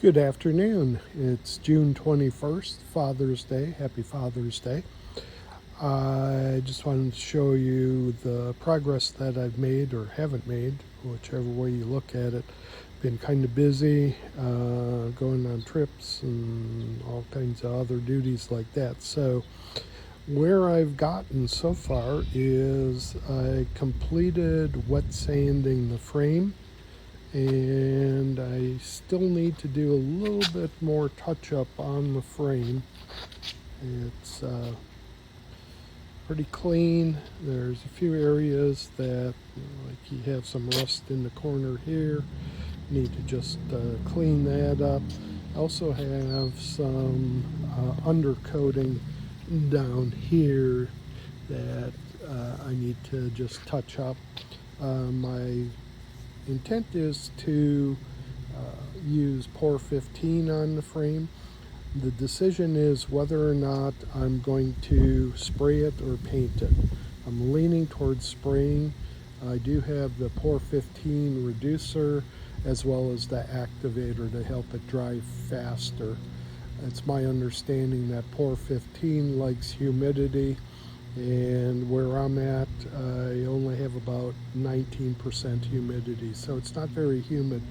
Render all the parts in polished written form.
Good afternoon. It's June 21st, Father's Day. Happy Father's Day. I just wanted to show you the progress that I've made or haven't made, whichever way you look at it. Been kind of busy, going on trips and all kinds of other duties like that. So where I've gotten so far is I completed wet sanding the frame, and I still need to do a little bit more touch up on the frame. It's pretty clean. There's a few areas that, like, you have some rust in the corner here. Need to just clean that up. I also have some undercoating down here that I need to just touch up. My intent is to use TR250 on the frame. The decision is whether or not I'm going to spray it or paint it. I'm leaning towards spraying. I do have the TR250 reducer as well as the activator to help it dry faster. It's my understanding that TR250 likes humidity, and where I'm at, I only have about 19% humidity, so it's not very humid.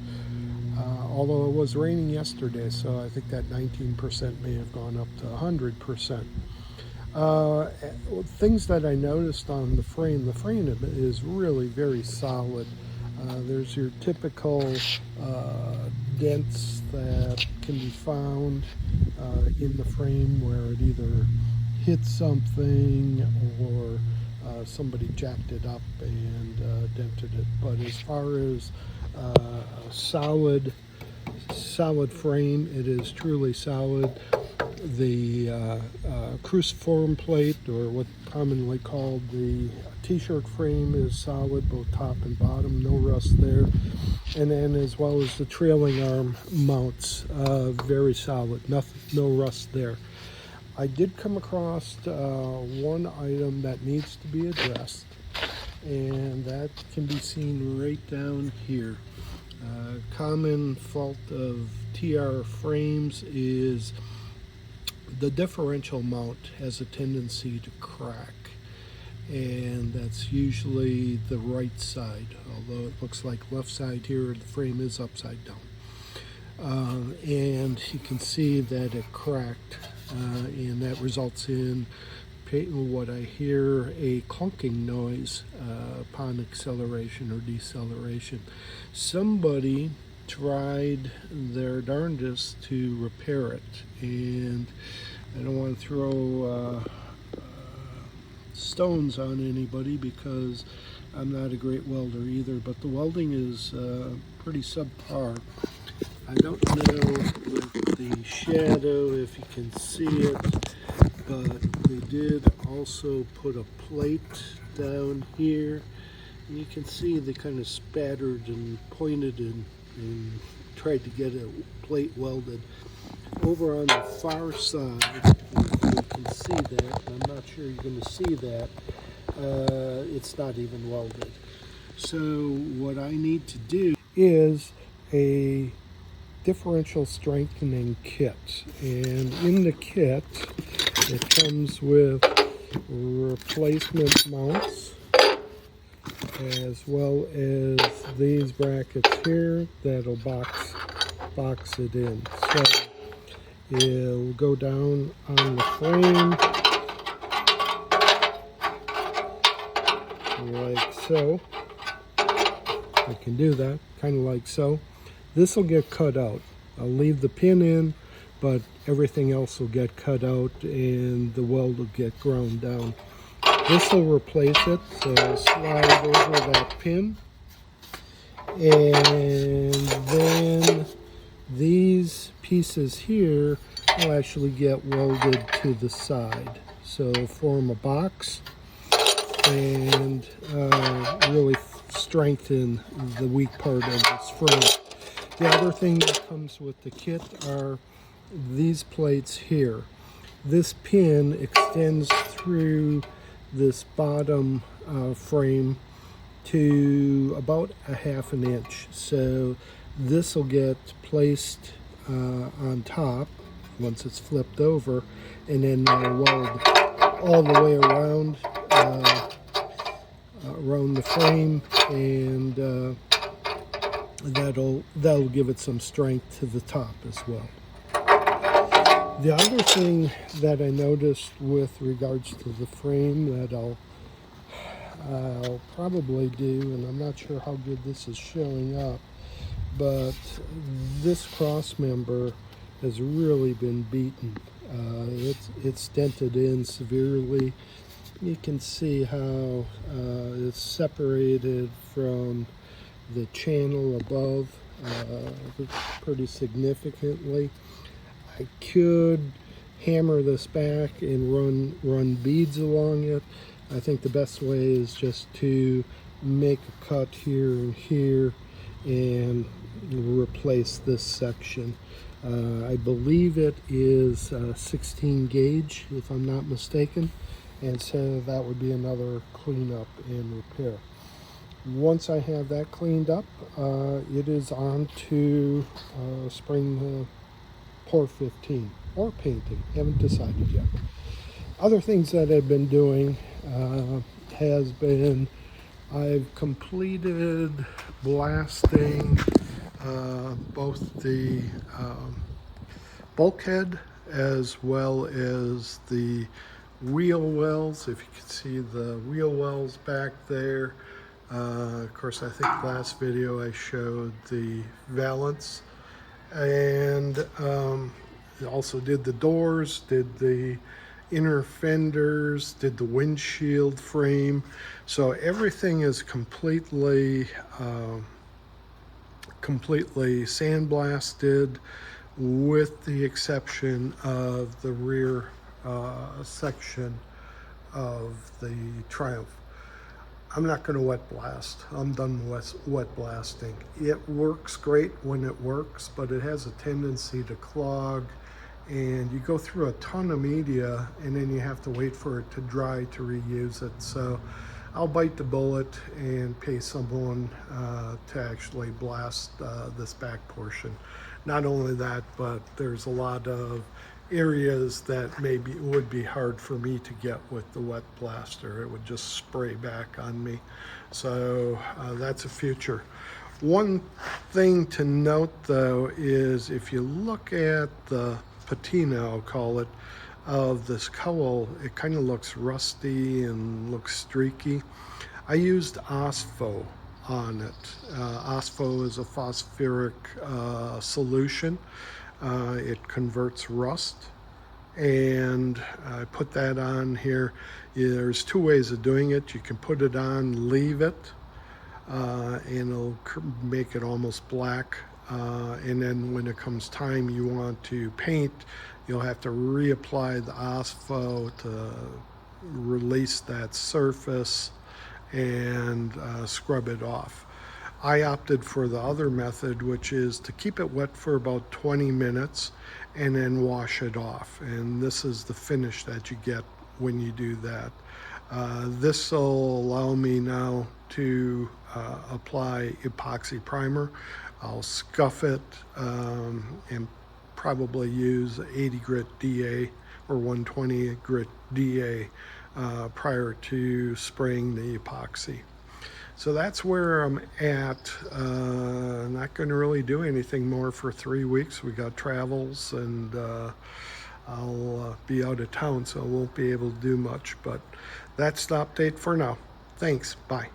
Although it was raining yesterday, so I think that 19% may have gone up to 100%. Things that I noticed on the frame is really very solid. There's your typical dents that can be found in the frame where it either hit something or somebody jacked it up and dented it. But as far as a solid frame, it is truly solid. The cruciform plate, or what commonly called the t-shirt frame, is solid, both top and bottom, no rust there. And then as well as the trailing arm mounts, very solid, no rust there. I did come across one item that needs to be addressed, and that can be seen right down here. Common fault of TR frames is the differential mount has a tendency to crack, and that's usually the right side, although it looks like left side here, the frame is upside down. And you can see that it cracked, and that results in what I hear a clunking noise upon acceleration or deceleration. Somebody tried their darndest to repair it, and I don't want to throw stones on anybody because I'm not a great welder either, but the welding is pretty subpar. I don't know with the shadow if you can see it, but they did also put a plate down here, and you can see they kind of spattered and pointed and tried to get a plate welded. Over on the far side, you can see that, and I'm not sure you're going to see that, it's not even welded. So what I need to do is a differential strengthening kit, and in the kit it comes with replacement mounts as well as these brackets here that'll box it in. So it'll go down on the frame like so. I can do that kind of like so. This will get cut out. I'll leave the pin in, but everything else will get cut out and the weld will get ground down. This will replace it, so I'll slide over that pin, and then these pieces here will actually get welded to the side, so form a box and really strengthen the weak part of this frame. The other thing that comes with the kit are these plates here. This pin extends through this bottom frame to about a 1/2 inch. So this will get placed on top once it's flipped over, and then weld all the way around around the frame, and that'll give it some strength to the top as well. The other thing that I noticed with regards to the frame that I'll probably do, and I'm not sure how good this is showing up, but this cross member has really been beaten. It's dented in severely. You can see how it's separated from the channel above pretty significantly. I could hammer this back and run beads along it. I think the best way is just to make a cut here and here and replace this section. I believe it is 16 gauge, if I'm not mistaken, and so that would be another cleanup and repair. Once I have that cleaned up, it is on to spraying the TR250 or painting. Haven't decided yet. Other things that I've been doing has been I've completed blasting both the bulkhead as well as the wheel wells. If you can see the wheel wells back there. Of course, I think last video I showed the valance, and also did the doors, did the inner fenders, did the windshield frame. So everything is completely sandblasted, with the exception of the rear section of the Triumph. I'm not going to wet blast. I'm done wet blasting. It works great when it works, but it has a tendency to clog, and you go through a ton of media and then you have to wait for it to dry to reuse it. So I'll bite the bullet and pay someone to actually blast this back portion. Not only that, but there's a lot of areas that maybe would be hard for me to get with the wet blaster. It would just spray back on me. So that's a future. One thing to note though is if you look at the patina, I'll call it, of this cowl, it kind of looks rusty and looks streaky. I used Osfo on it. Osfo is a phosphoric solution. It converts rust, and I put that on here. There's two ways of doing it. You can put it on, leave it, and it'll make it almost black. And then when it comes time you want to paint, you'll have to reapply the Osfo to release that surface and scrub it off. I opted for the other method, which is to keep it wet for about 20 minutes and then wash it off. And this is the finish that you get when you do that. This will allow me now to apply epoxy primer. I'll scuff it and probably use 80 grit DA or 120 grit DA prior to spraying the epoxy. So that's where I'm at. Not going to really do anything more for 3 weeks. We got travels, and I'll be out of town, so I won't be able to do much. But that's the update for now. Thanks. Bye.